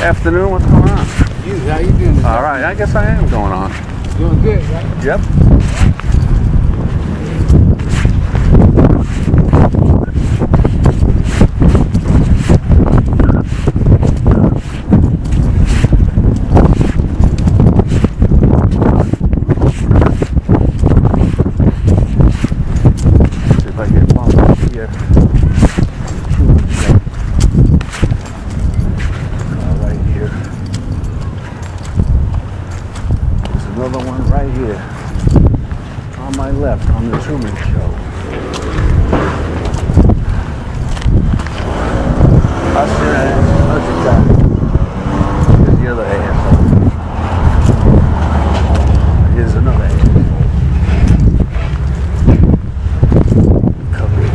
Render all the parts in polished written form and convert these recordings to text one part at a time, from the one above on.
Afternoon, what's going on? How you doing? All right, I guess I am going on. Doing good, right? Yep. See if I get bumped up here. Right here. There's another one right here. On my left, on the Truman Show. I see that. That's exactly. Here's the other asshole. Here's another asshole. Cover it.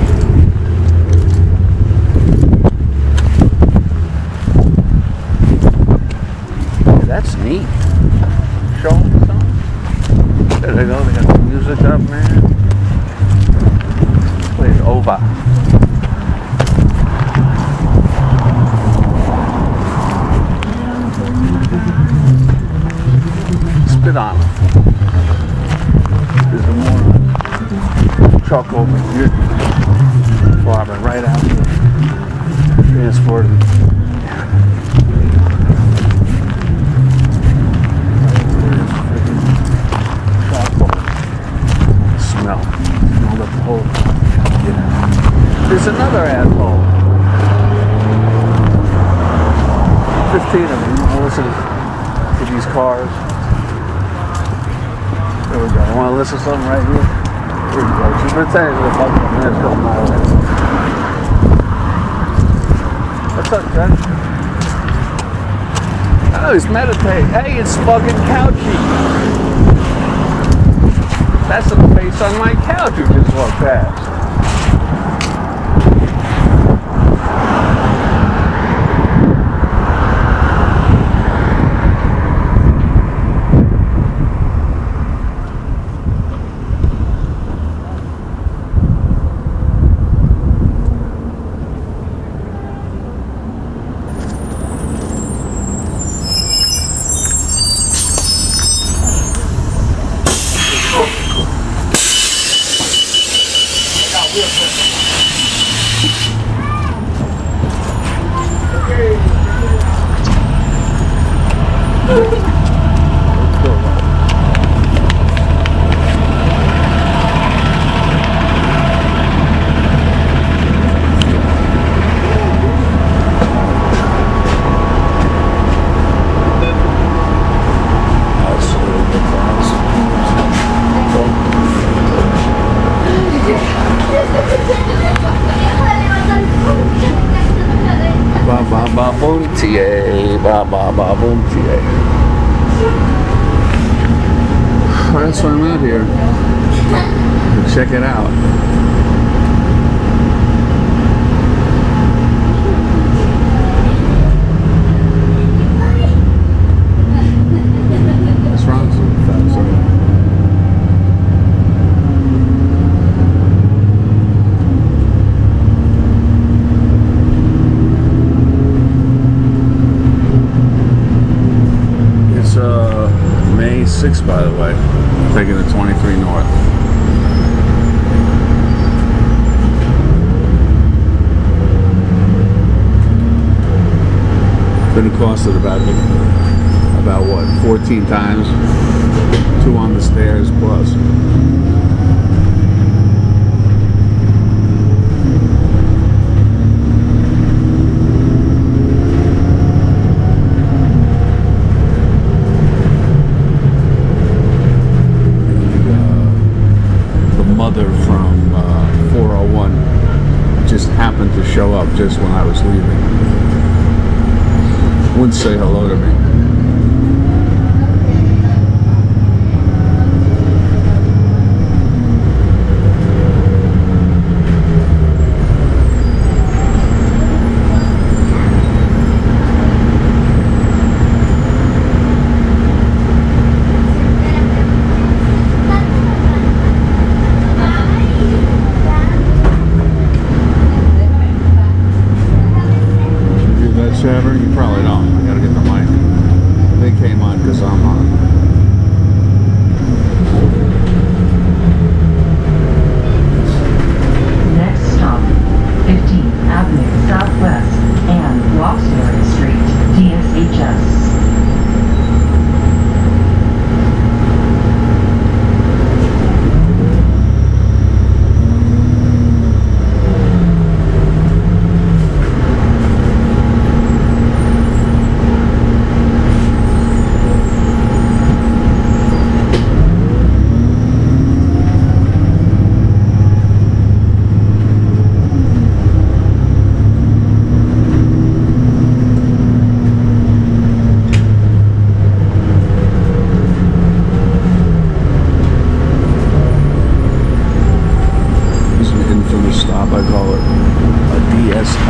Yeah, that's neat. Show them something. There they go. They got the music up, man. Play it over. Spit on it. There's a more truck over here. Bobbing right out here. Transporting. Smell up the whole. Yeah. There's another asshole. 15 of them. I listen to these cars. There we go. I want to listen to something right here. Here we go. She's pretending to the fucking minutes going my way. What's up, Jen? Oh, he's meditating. Hey, it's fucking Couchy. That's the face on my couch who just walked past. That's why I'm out here. Check it out. What's wrong with that? May 6th, by the way. Taking the 23 north. Been accosted about what, 14 times? 2 on the stairs plus. From 401 just happened to show up just when I was leaving. Wouldn't say hello to me. Shaver? You probably don't. I gotta get the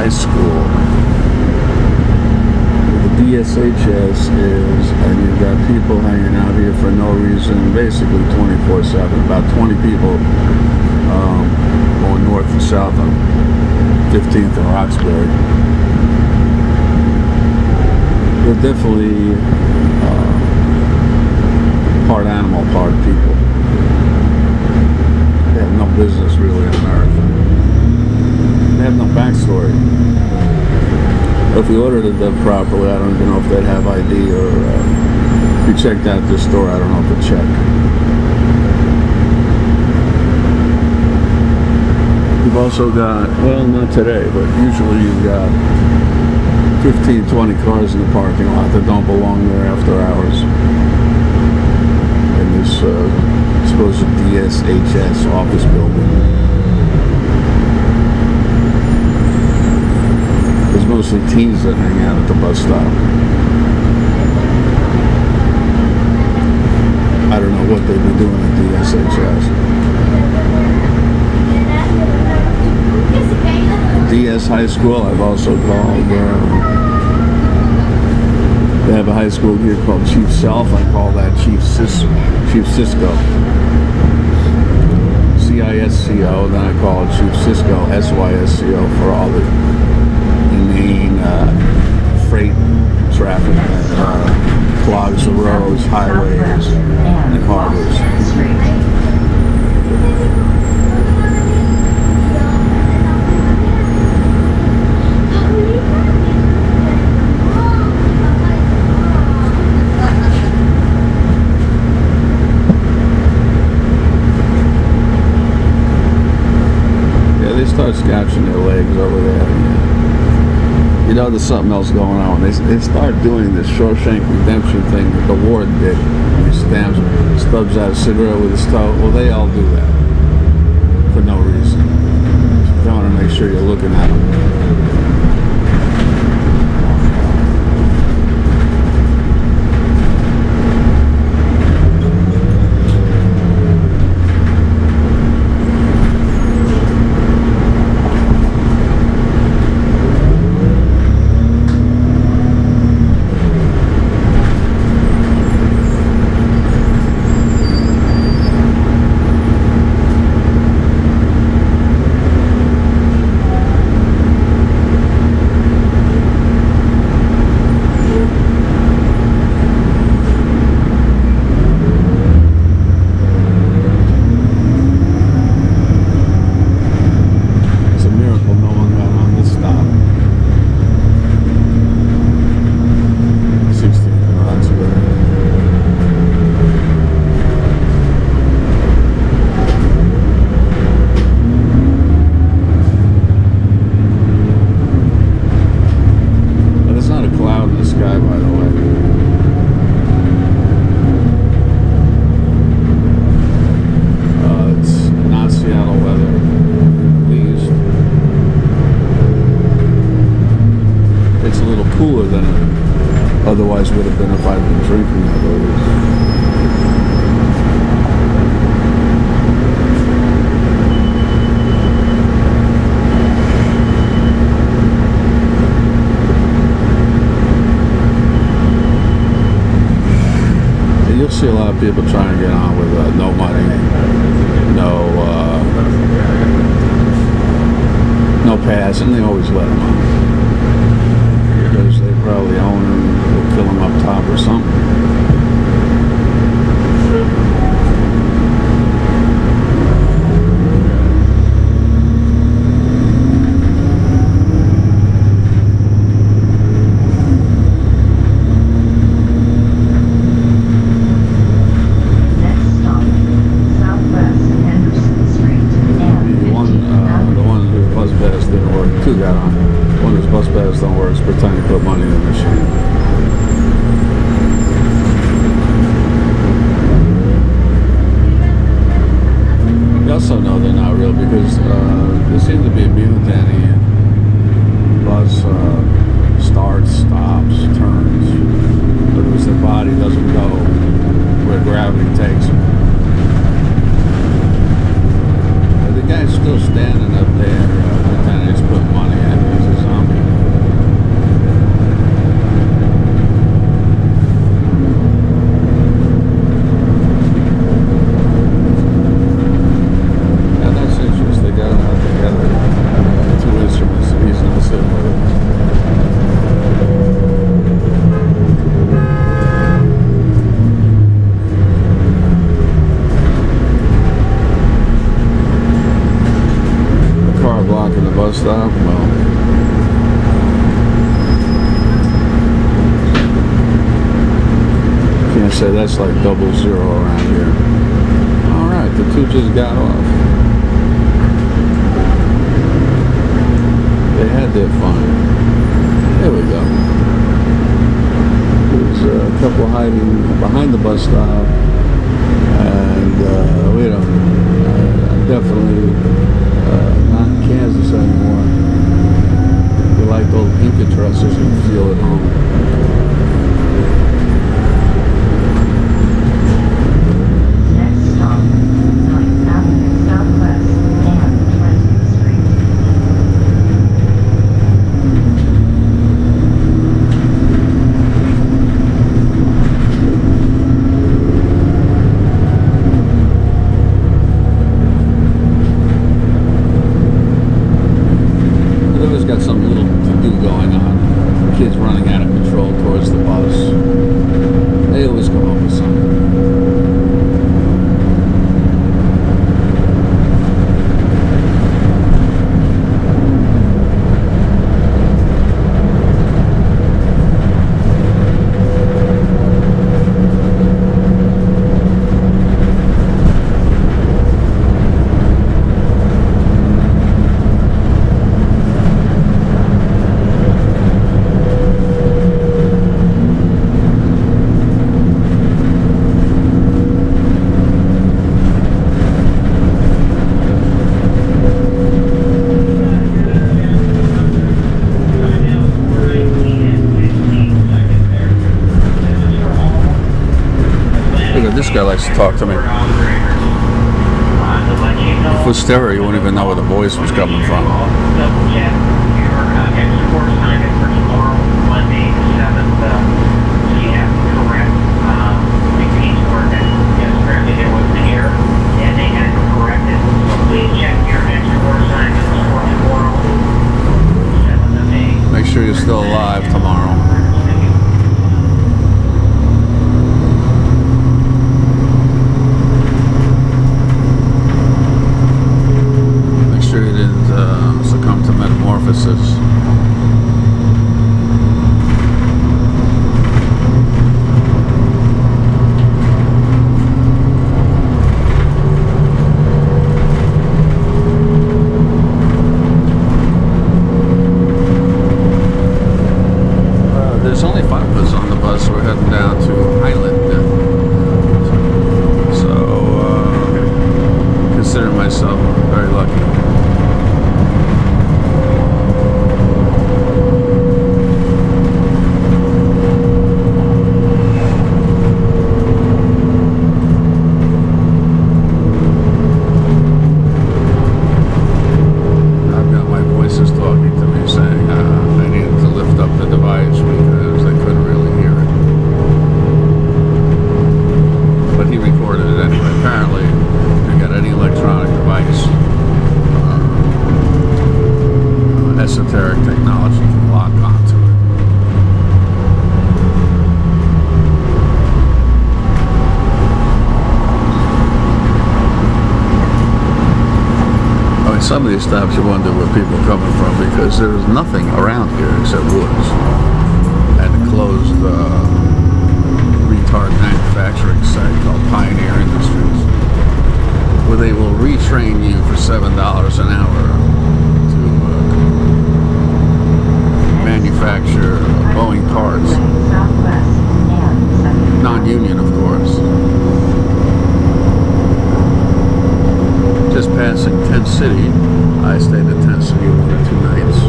high school. The DSHS is, and you've got people hanging out here for no reason, basically 24/7. About 20 people going north and south on 15th and Roxbury. They're definitely part animal, part people. They have no business really on Earth. They have no backstory. If you ordered it properly, I don't even know if they'd have ID, or if you checked out this store, I don't know if it checked. You've also got, well, not today, but usually you've got 15, 20 cars in the parking lot that don't belong there after hours. In this supposed DSHS office building. There's mostly teens that hang out at the bus stop. I don't know what they've been doing at DSHS. DS High School, I've also called. They have a high school here called Chief Self. I call that Chief Cisco. CISCO. Then I call it Chief Cisco, SYSCO, for all the inane freight traffic that clogs the roads, highways, and harbors. Start scratching their legs over there. You know, there's something else going on. They start doing this Shawshank Redemption thing that the Ward did. He stubs out a cigarette with his toe. Well, they all do that for no reason. You want to make sure you're looking at them. Cooler than it otherwise would have been if I'd been drinking, I believe. You'll see a lot of people trying to get on with no money, no pass, and they always let them on. Because they probably own them, will kill them up top or something. Next stop, Southwest Henderson Street. The one whose bus pass didn't work, two got on. One whose bus pass don't work is pretending to put money in the machine. You also know they're not real because they seem to be immune to any bus starts, stops, turns. Because their body doesn't go where gravity takes them. But the guy's still standing up there pretending he's putting money in. He's a zombie. Can't say that's like 00 around here. Alright, the two just got off. They had their fun. There we go. There's a couple hiding behind the bus stop. And, I'm definitely not in Kansas anymore. We like those Inca trusses and feel at home. Next stop, 9th Avenue Southwest and 20th Street. They've always got some little to-do going on. Kids running out of control towards the bus. They always come up with something. This guy likes to talk to me. If it was stereo, you wouldn't even know where the voice was coming from. Make sure you're still alive tomorrow. Succumb to metamorphosis. There's only 5 of us on the bus. We're heading down to Highland. So, consider myself very lucky. Esoteric technology can lock onto it. I mean, some of these stops you wonder where people are coming from because there is nothing around here except woods and a closed retard manufacturing site called Pioneer Industries, where they will retrain you for $7 an hour manufacture Boeing parts. Non-union, of course. Just passing Tent City. I stayed in Tent City 1 or 2 nights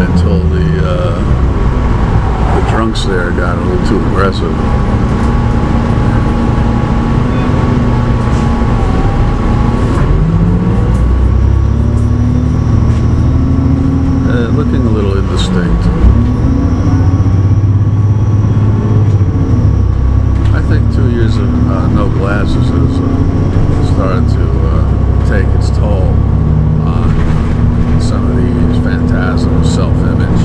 until the drunks there got a little too aggressive. Looking a little indistinct. I think 2 years of no glasses has started to take its toll on some of these phantasms of self-image.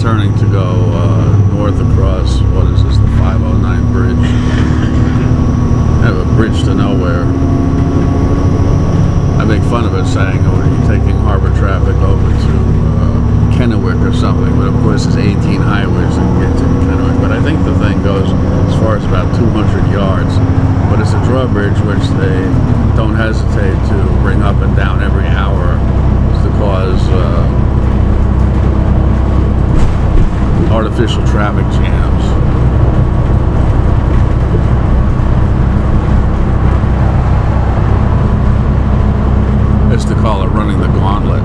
turning to go north across, what is this, the 509 bridge? Have a bridge to nowhere. I make fun of it saying, oh, you're taking harbor traffic over to Kennewick or something, but of course there's 18 highways that get to Kennewick. But I think the thing goes as far as about 200 yards. But it's a drawbridge which they don't hesitate to bring up and down every hour to cause artificial traffic jams. I used to call it running the gauntlet.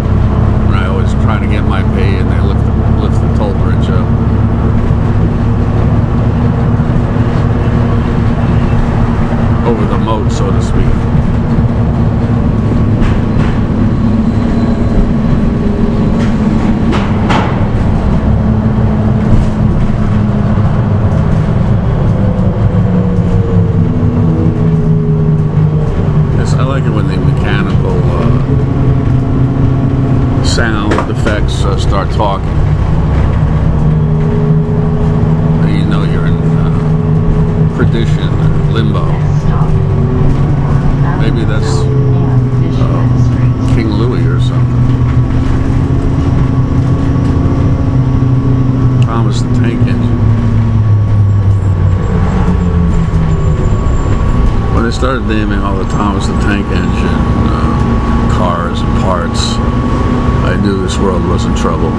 When I always try to get my pay and they lift the toll bridge up. Over the moat, so to speak. Yes, I like it when the mechanical sound effects start talking. You know you're in perdition or limbo. Maybe that's King Louis or something. Thomas the Tank Engine. When they started naming all the Thomas the Tank Engine cars and parts, I knew this world was in trouble.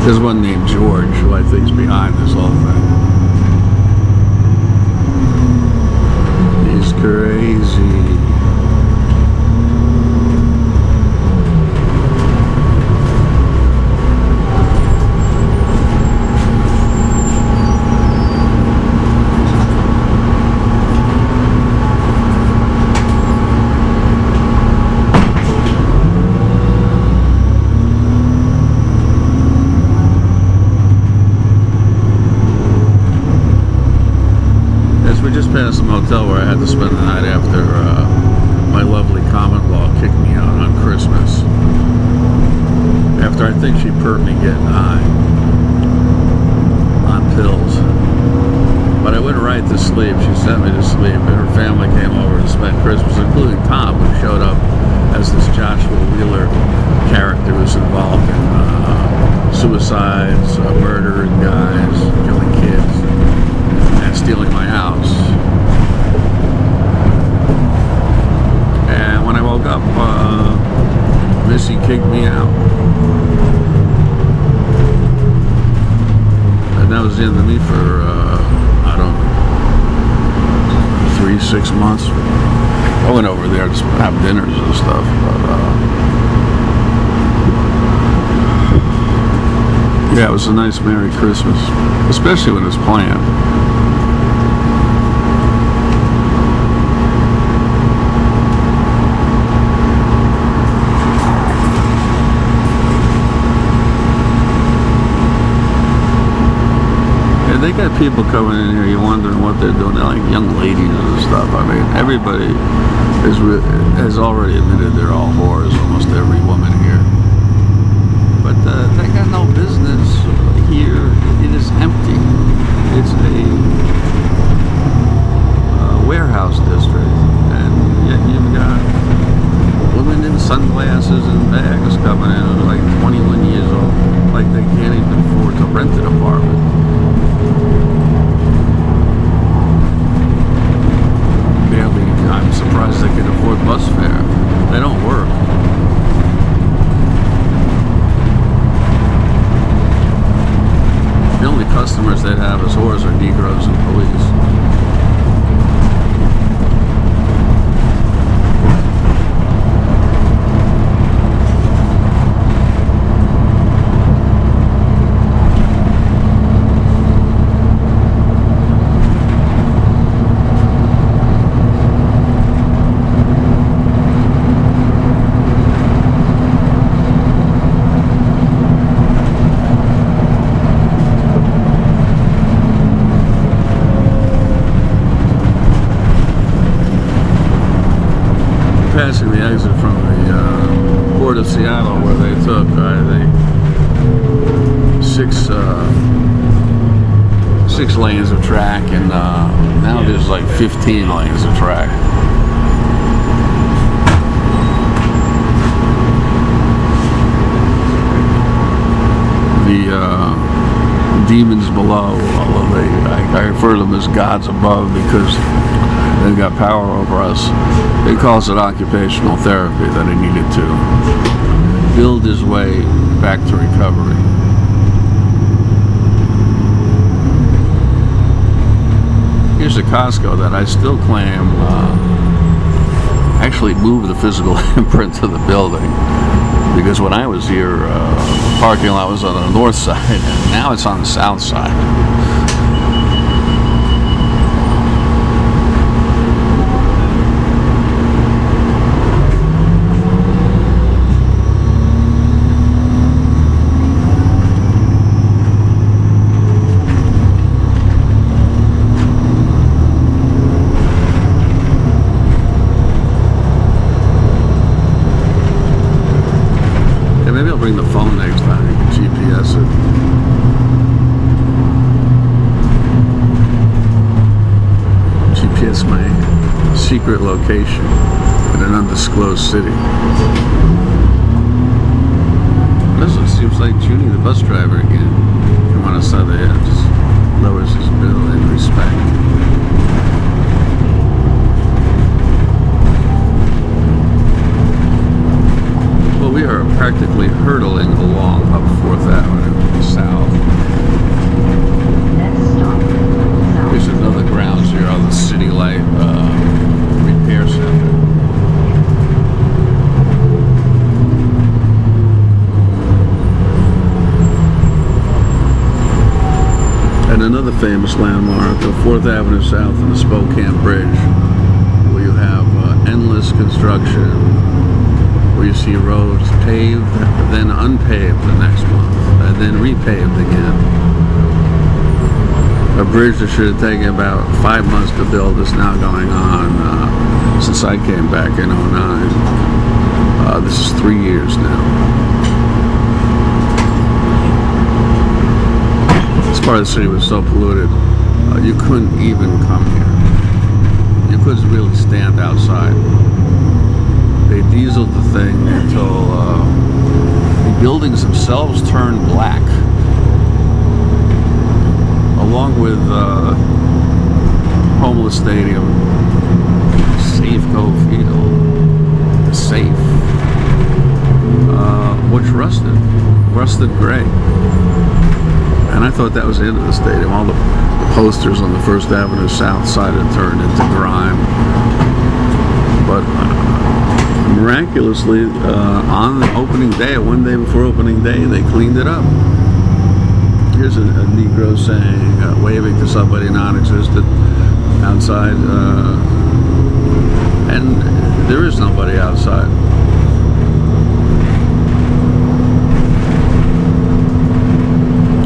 There's one named George who I think is behind this whole thing. He's crazy. Past some hotel where I had to spend the night after my lovely common law kicked me out on Christmas. After I think she perked me getting high on pills. But I went right to sleep. She sent me to sleep, and her family came over to spend Christmas, including Tom, who showed up as this Joshua Wheeler character who's involved in suicides, murdering guys, killing kids, and stealing my house. And when I woke up, Missy kicked me out. And that was the end of me for, I don't know, 3-6 months. I went over there to have dinners and stuff, but, yeah, it was a nice Merry Christmas, especially when it was planned. They got people coming in here, you're wondering what they're doing. They're like young ladies and stuff. I mean, everybody has already admitted they're all whores, almost every woman here. But they got no business here. It is empty. It's a warehouse district. And yet you've got women in sunglasses and bags coming in who are like 21 years old. Like they can't even afford to rent an apartment. I'm surprised they can afford bus fare. They don't work. The only customers they'd have as whores are Negroes and police. passing the exit from the Port of Seattle where they took, I think, six lanes of track, and now there's like 15 lanes of track. The demons below, although I refer to them as gods above because they've got power over us. He calls it occupational therapy that he needed to build his way back to recovery. Here's a Costco that I still claim actually moved the physical imprint of the building, because when I was here, the parking lot was on the north side, and now it's on the south side. Maybe I'll bring the phone next time. You can GPS it. GPS my secret location in an undisclosed city. This one seems like Junie, the bus driver, again. Come on outside the edge. Just lowers his bill in respect. We are practically hurtling along up 4th Avenue south. Next stop, South. There's another ground zero on the City Light Repair Center. And another famous landmark, the 4th Avenue South and the Spokane Bridge, where you have endless construction, where you see roads paved, then unpaved the next month, and then repaved again. A bridge that should have taken about 5 months to build is now going on since I came back in '09. This is 3 years now. This part of the city was so polluted, you couldn't even come here. You couldn't really stand outside. They dieseled the thing until the buildings themselves turned black, along with Homeless Stadium, Safeco Field, the safe, which rusted gray. And I thought that was the end of the stadium. All the posters on the 1st Avenue South side had turned into grime. But miraculously, on opening day, one day before opening day, they cleaned it up. Here's a Negro saying, waving to somebody non-existent outside, and there is nobody outside.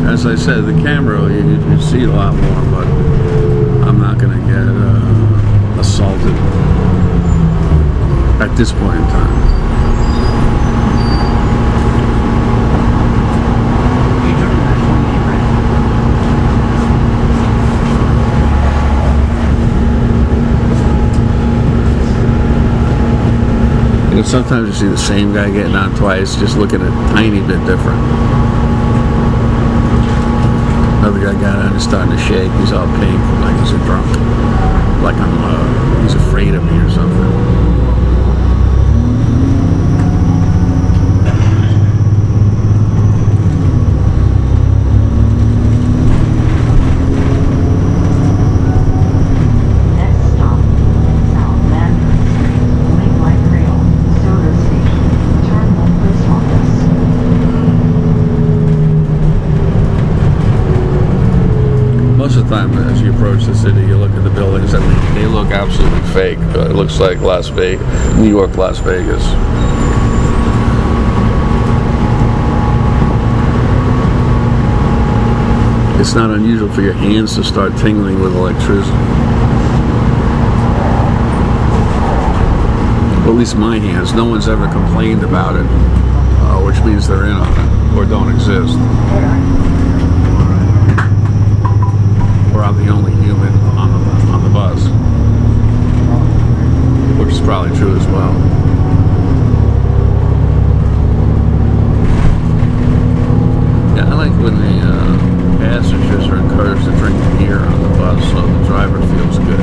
As I said, the camera, you see a lot more, but I'm not going to get assaulted at this point in time. You know, sometimes you see the same guy getting on twice, just looking a tiny bit different. Another guy got on, he's starting to shake, he's all pink, like he's a drunk. Like he's afraid of me or something. Most of the time, as you approach the city, you look at the buildings and they look absolutely fake. It looks like Las Vegas, New York, Las Vegas. It's not unusual for your hands to start tingling with electricity. at least my hands. No one's ever complained about it, which means they're in on it or don't exist. Or I'm the only human on the bus, which is probably true as well. Yeah, I like when the passengers are encouraged to drink beer on the bus, so the driver feels good.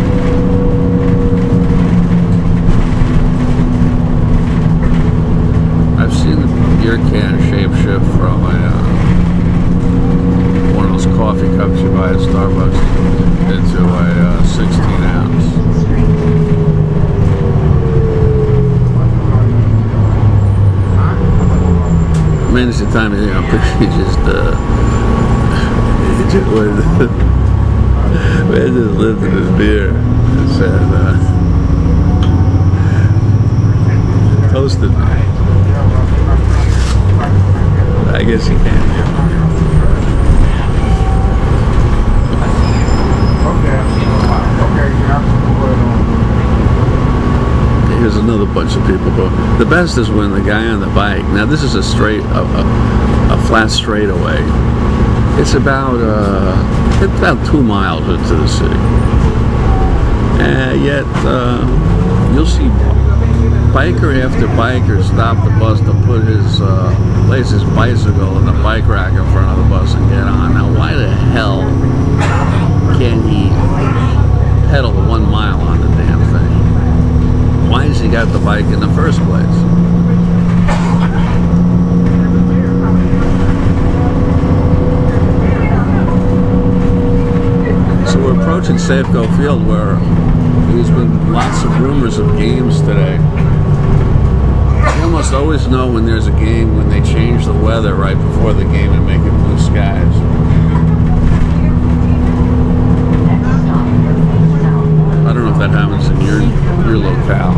I've seen the beer can shape-shift from one of those coffee cups you buy at Starbucks into a 16-ounce. Many times, you know, we just lived in this beer and said, toasted me. I guess you can. Here's another bunch of people. But the best is when the guy on the bike. Now this is a flat straightaway. It's about 2 miles into the city, and yet you'll see biker after biker stop the bus to put place his bicycle in the bike rack in front of the bus and get on. Now why the hell can't he pedal 1 mile on the damn thing? Why has he got the bike in the first place? So we're approaching Safeco Field, where there's been lots of rumors of games today. You almost always know when there's a game when they change the weather right before the game and make it blue skies. I don't know if that happens in your locale.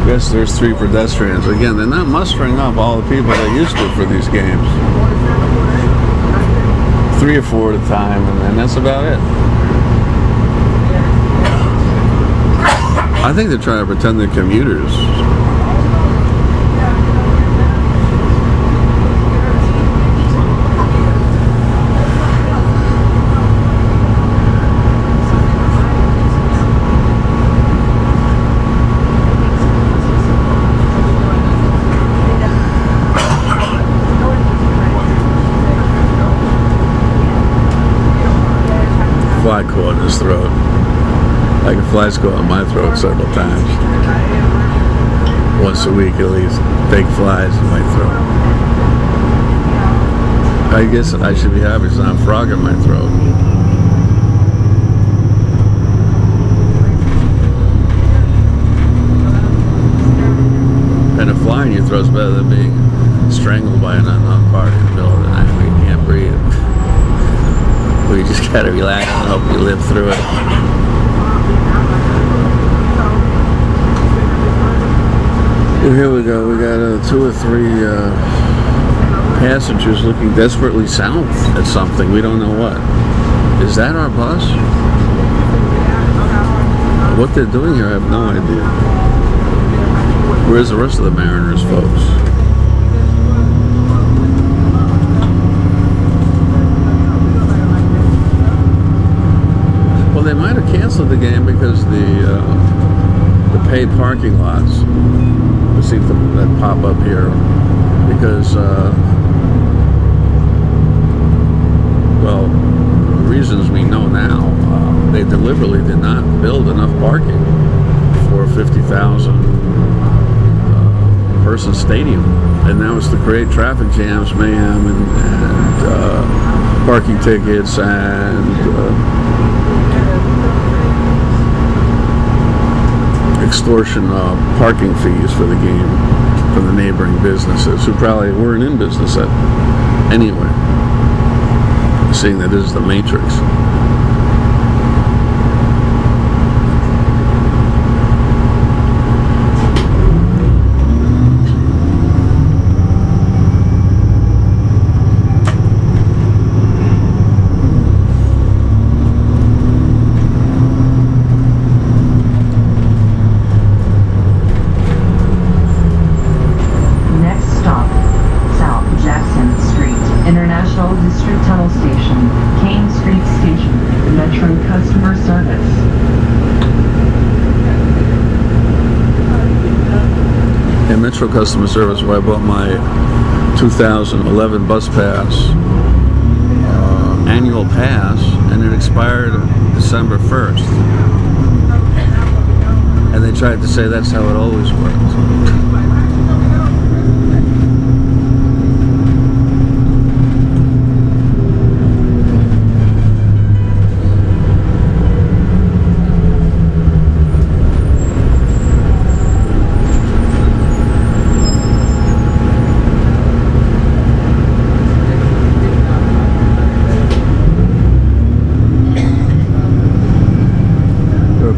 Yes, there's 3 pedestrians. Again, they're not mustering up all the people they used to for these games. 3 or 4 at a time, and that's about it. I think they're trying to pretend they're commuters. Fly caught in his throat. Like a fly's caught in my throat several times. Once a week at least. Big flies in my throat. I guess I should be happy it's not a frog in my throat. And a fly in your throat's better than being strangled by an unknown party in the middle of the night where you can't breathe. We just gotta relax and hope you live through it. Well, here we go. We got 2 or 3 passengers looking desperately south at something. We don't know what. Is that our bus? What they're doing here, I have no idea. Where's the rest of the Mariners, folks? They might have canceled the game because the paid parking lots seem to pop up here because well, reasons we know now, they deliberately did not build enough parking for a 50,000 person stadium, and that was to create traffic jams, mayhem, and parking tickets and extortion parking fees for the game from the neighboring businesses who probably weren't in business anyway, seeing that this is the Matrix. in Metro Customer Service where I bought my 2011 bus pass, annual pass, and it expired December 1st. And they tried to say that's how it always works.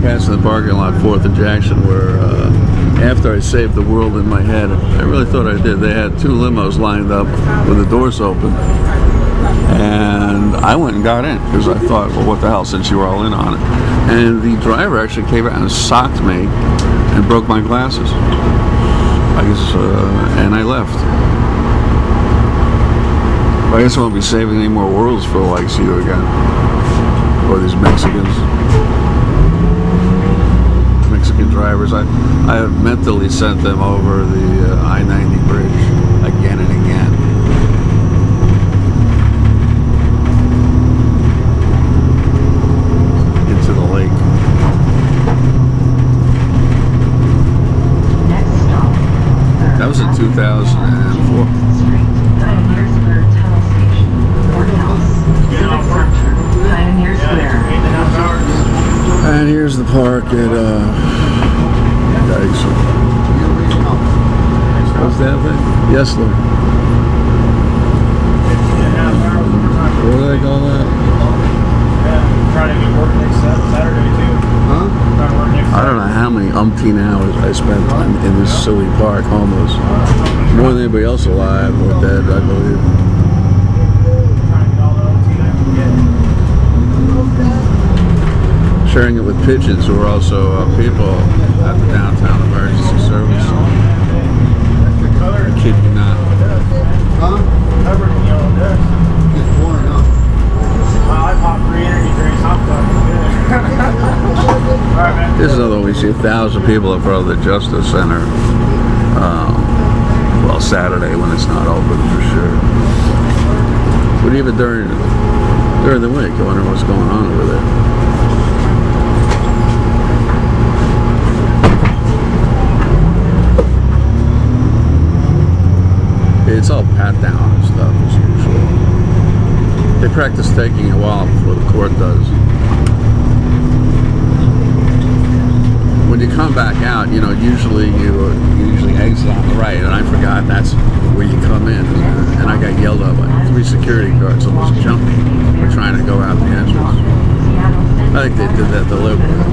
Passing the parking lot 4th and Jackson where after I saved the world in my head, I really thought I did. They had 2 limos lined up with the doors open, and I went and got in because I thought, well, what the hell, since you were all in on it. And the driver actually came out and socked me and broke my glasses, I guess, and I left. I guess I won't be saving any more worlds for the likes of you again, or these Mexicans. Mexican drivers. I have mentally sent them over the I-90 bridge again and again. Into the lake. Next stop. That was in 2004. Pioneer Square Tunnel Station. Courthouse. Civic Center. Pioneer Square. And here's the park at Dyson. What's that thing? Yes, Lord. What do they call that? Trying to get work next Saturday too. Huh? Trying to work next I don't know how many umpteen hours I spent in this silly park homeless. More than anybody else alive or dead, I believe. Trying to get all the OT I can get. Sharing it with pigeons who are also people at the downtown emergency service. The color I kid you not. covered in yellow dust. I pop 3 energy drinks. I'm fucking good. Alright, man. This is another one we see 1,000 people in front of the Justice Center. Well, Saturday when it's not open for sure. But even during the week, I wonder what's going on over there. It's all pat down and stuff as usual. They practice taking a while before the court does. When you come back out, you know, usually you usually exit on the right, and I forgot that's where you come in. And I got yelled at by 3 security guards, almost jumped me for trying to go out the entrance. I think they did that deliberately.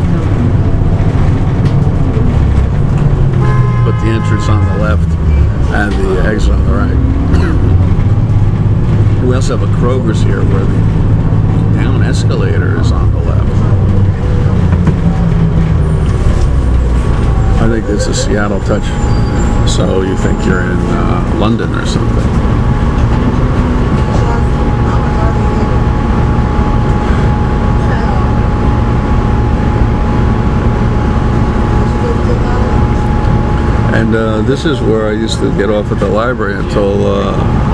Put the entrance on the left and the exit on the right. We also have a Kroger's here where the down escalator is on the left. I think it's a Seattle touch, so you think you're in London or something. And this is where I used to get off at the library until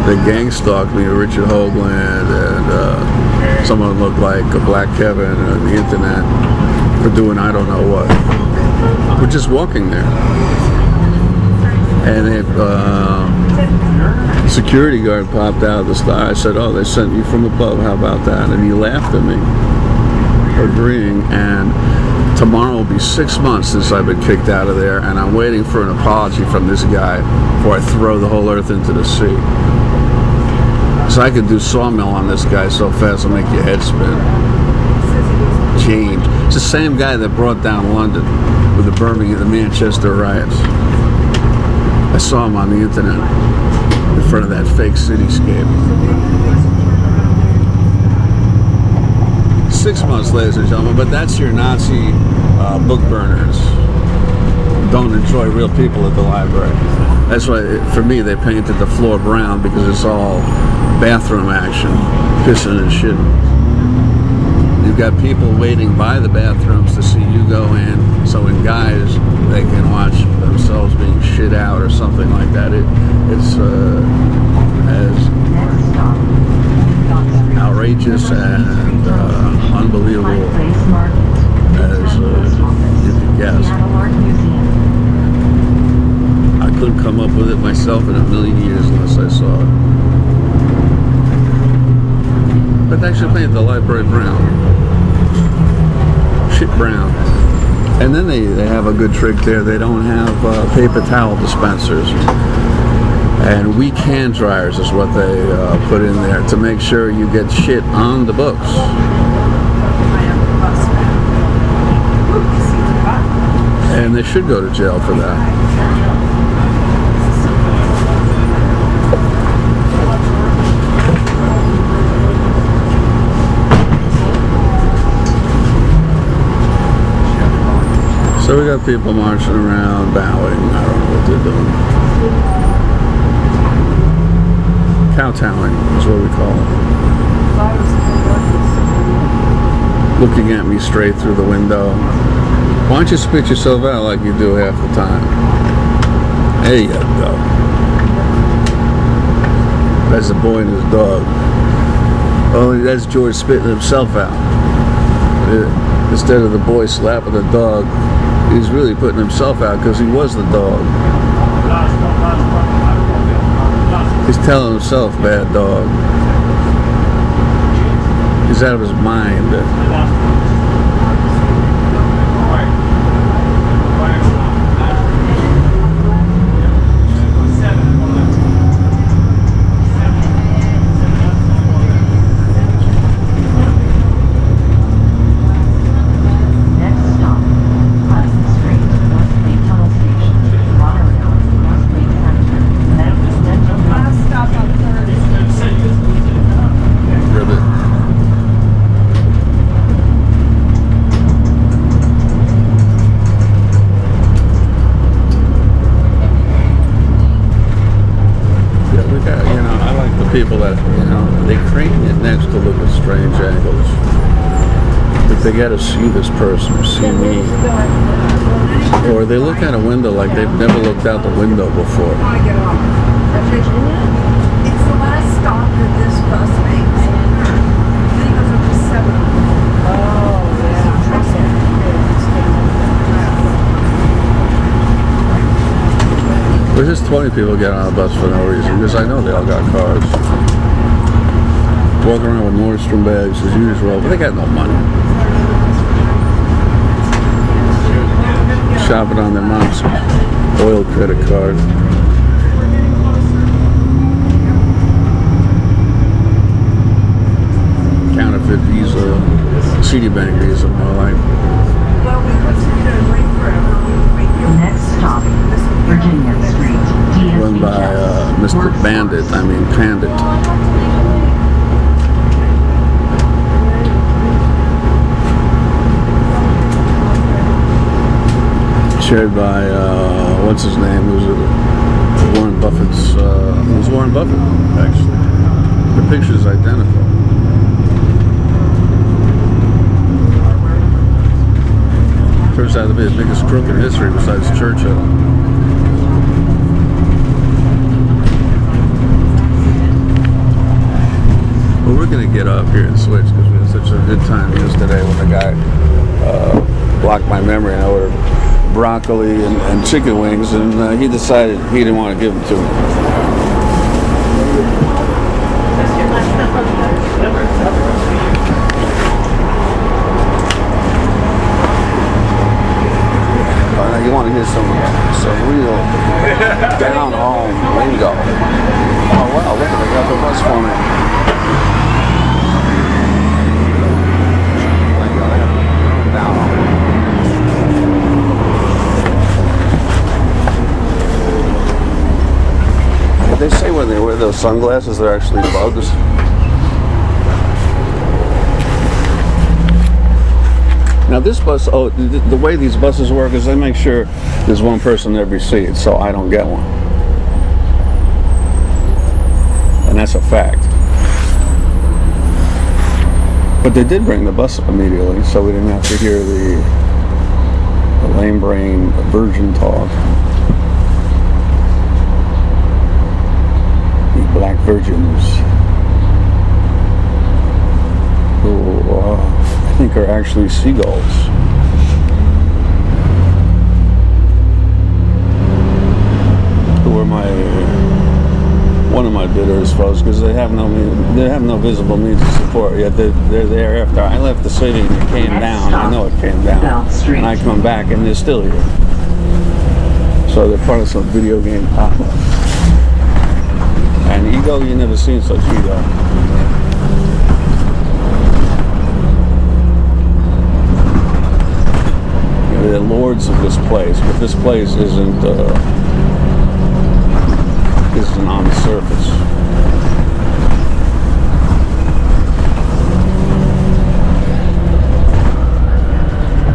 the gang stalked me, Richard Hoagland, and someone looked like a Black Kevin on the internet for doing I don't know what. We're just walking there. And if security guard popped out of the sky, I said, oh, they sent you from above, how about that? And he laughed at me, agreeing, and tomorrow will be 6 months since I've been kicked out of there, and I'm waiting for an apology from this guy before I throw the whole earth into the sea. So I could do sawmill on this guy so fast it'll make your head spin. James. It's the same guy that brought down London with the Birmingham, the Manchester riots. I saw him on the internet in front of that fake cityscape. 6 months, ladies and gentlemen, but that's your Nazi book burners. Don't enjoy real people at the library. That's why, for me, they painted the floor brown because it's all bathroom action, pissing and shitting. You've got people waiting by the bathrooms to see you go in, so when guys they can watch themselves being shit out or something like that. It's as Next stop, outrageous and unbelievable Place Market. as you can guess. Seattle Art Museum. I couldn't come up with it myself in a million years unless I saw it. But they should paint the library brown. Shit brown. And then they have a good trick there. They don't have paper towel dispensers. And weak hand dryers is what they put in there to make sure you get shit on the books. And they should go to jail for that. So we got people marching around, bowing. I don't know what they're doing. Kowtowing is what we call it. Looking at me straight through the window. Why don't you spit yourself out like you do half the time? There you go. That's the boy and his dog. Only that's George spitting himself out. Instead of the boy slapping the dog, he's really putting himself out because he was the dog. He's telling himself, bad dog. He's out of his mind. People that, they crane it next to look at strange angles. But they gotta see this person or see me. Or they look out a window like they've never looked out the window before. It's the last stop that this bus makes. Then it goes up to 7. Oh, yeah. There's just 20 people getting on a bus for no reason, because I know they all got cars. Walking around with Nordstrom bags as usual, but they got no money. Shopping on their mom's oil credit card. Counterfeit Visa, Citibank Visa, more like. Well, we went to wait forever. Next stop, Virginia Street. Run by Mr. Bandit, Pandit. Shared by, what's his name? It was Warren Buffett's, it was Warren Buffett, actually. The picture's identical. Turns out to be the biggest crook in history besides Churchill. Well, we're going to get up here and switch because we had such a good time yesterday when the guy blocked my memory and I ordered broccoli and chicken wings, and he decided he didn't want to give them to me. You want to hear some real down home lingo. Oh wow, look at they got the bus for me. Down home. Did they say when they wear those sunglasses they're actually bugs? Now this bus, the way these buses work is they make sure there's one person in every seat, so I don't get one. And that's a fact. But they did bring the bus up immediately, so we didn't have to hear the lame brain, virgin talk. The black virgins, who I think are actually seagulls. Who are one of my bitters, folks, because they have no visible means of support. Yet they're there after I left the city and it came down. I know it came down, and I come back and they're still here. So they're part of some video game pop-up. And ego, you never seen such ego. They're lords of this place, but this place isn't on the surface.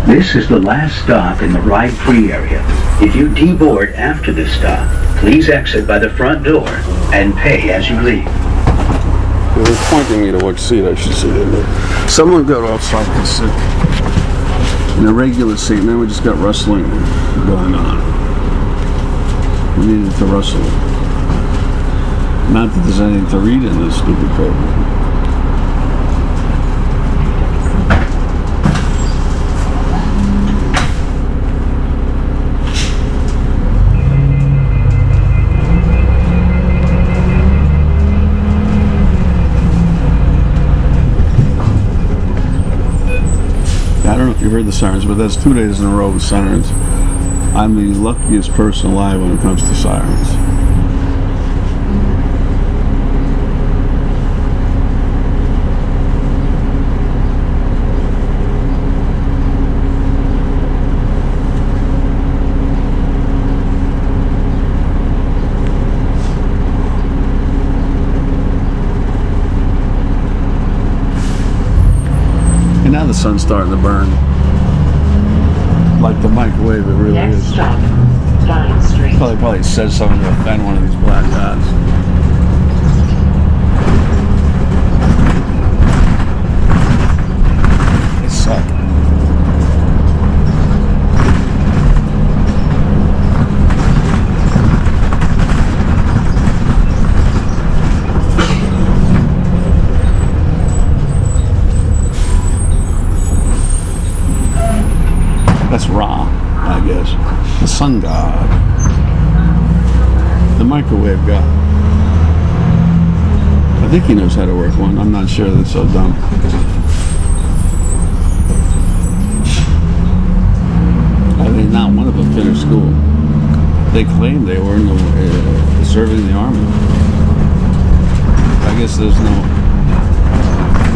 This is the last stop in the ride-free area. If you deboard after this stop, please exit by the front door and pay as you leave. They were pointing me to which seat I should sit in. Someone got off so I could sit in a regular seat, and then we just got rustling going on. We needed to rustle. Not that there's anything to read in this stupid paper. I don't know if you heard the sirens, but that's 2 days in a row with sirens. I'm the luckiest person alive when it comes to sirens. And now the sun's starting to burn. Like the microwave, it really Next is. stop, Vine Street. Probably says something to offend one of these black guys. They suck. That's Ra, I guess. The sun god. The microwave god. I think he knows how to work one. I'm not sure, that's so dumb. I think not one of them finished school. They claimed they were in the, serving the army. I guess there's no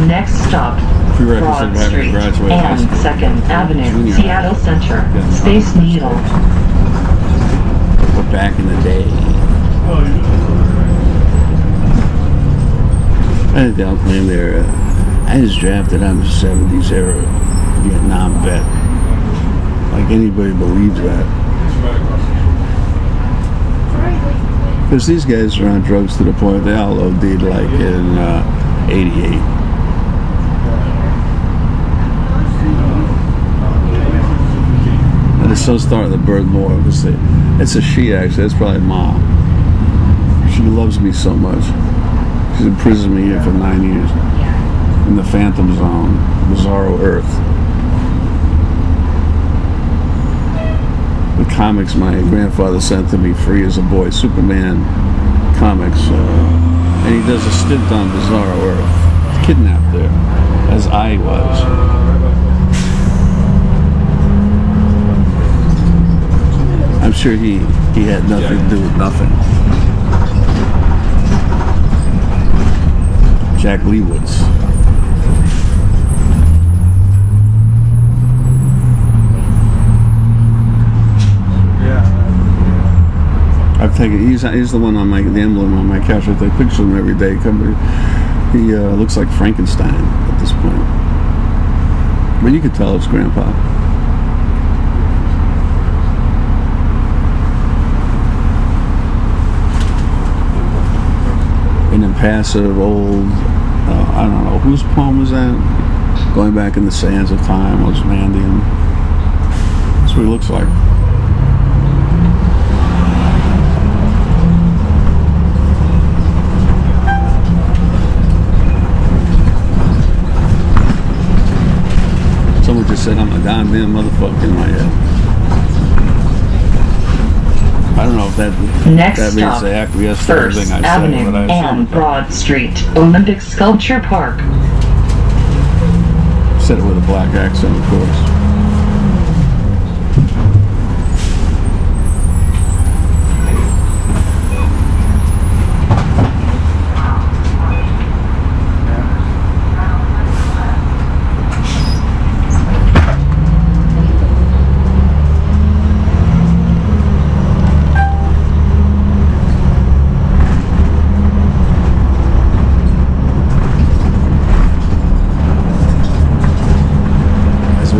Next stop, prerequisite Broad of having Street graduated high and school. 2nd Avenue, Junior Seattle Center, Space Needle. But back in the day, I think they'll claim they're. I was drafted on the 70s era Vietnam vet. Like anybody believes that. Because these guys are on drugs to the point they all OD'd like in 88. And the sun's starting to burn more because it's a she actually. That's probably Mom. She loves me so much. She's imprisoned me here for 9 years in the Phantom Zone, Bizarro Earth. The comics my grandfather sent to me free as a boy, Superman comics, and he does a stint on Bizarro Earth. Kidnapped there, as I was. I'm sure he had nothing to do with nothing. Jack Leewoods. I've taken. He's the one on the emblem on my couch. I take pictures of him every day. He looks like Frankenstein at this point, but you could tell it's Grandpa. An impassive old. I don't know whose poem was that. Going back in the sands of time was Mandian. It's That's what he looks like. Someone just said I'm a goddamn motherfucker in my head. I don't know if that Next means stop, they acquiesce to First everything I say, Avenue but I assume and it does. Broad Street, Olympic Sculpture Park. Said it with a black accent, of course.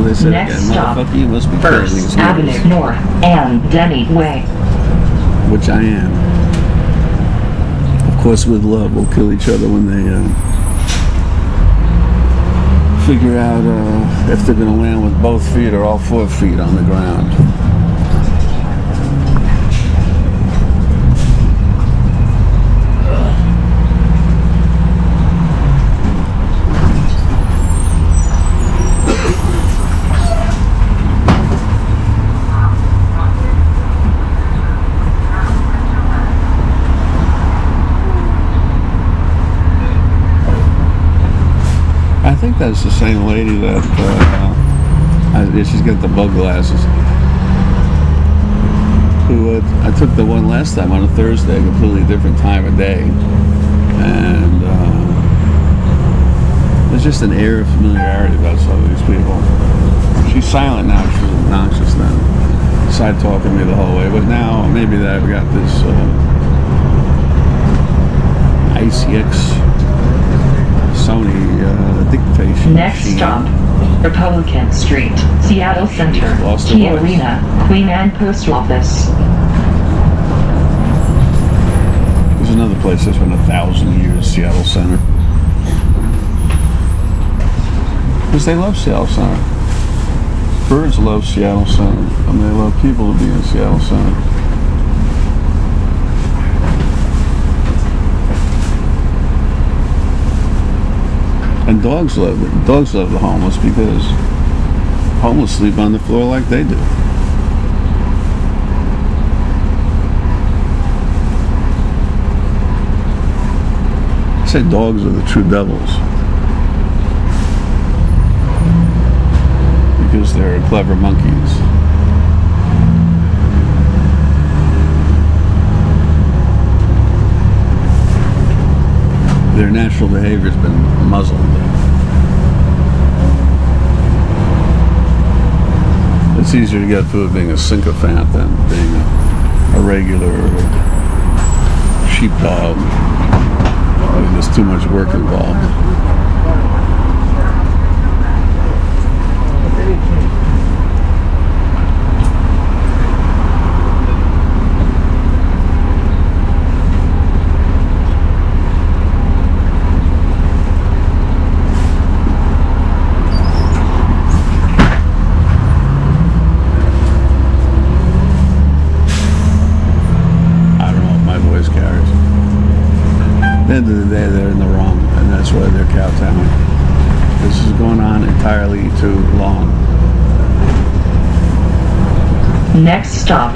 They said Next again, stop, motherfucker, you must be First crazy. Avenue North and Denny Way. Which I am. Of course, with love, we'll kill each other when they figure out if they're going to land with both feet or all 4 feet on the ground. I think that's the same lady that she's got the bug glasses. Who I took the one last time on a Thursday, a completely different time of day, and there's just an air of familiarity about some of these people. She's silent now; she's obnoxious then, side talking me the whole way. But now maybe that I've got this ICX. Sony dictation Next machine. stop, Republican Street, Seattle Center, Lost her Key voice. Arena, Queen Anne Post Office. There's another place that's been 1,000 years, Seattle Center. Because they love Seattle Center. Birds love Seattle Center. I mean, they love people to be in Seattle Center. And dogs love it. Dogs love the homeless because homeless sleep on the floor like they do. I say dogs are the true devils because they're clever monkeys. Their natural behavior has been muzzled. It's easier to get food being a sycophant than being a regular sheepdog. I mean, there's too much work involved. At the end of the day, they're in the wrong, and that's why they're kowtowing. This is going on entirely too long. Next stop,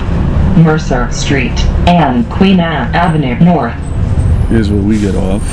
Mercer Street and Queen Anne Avenue North. Here's where we get off.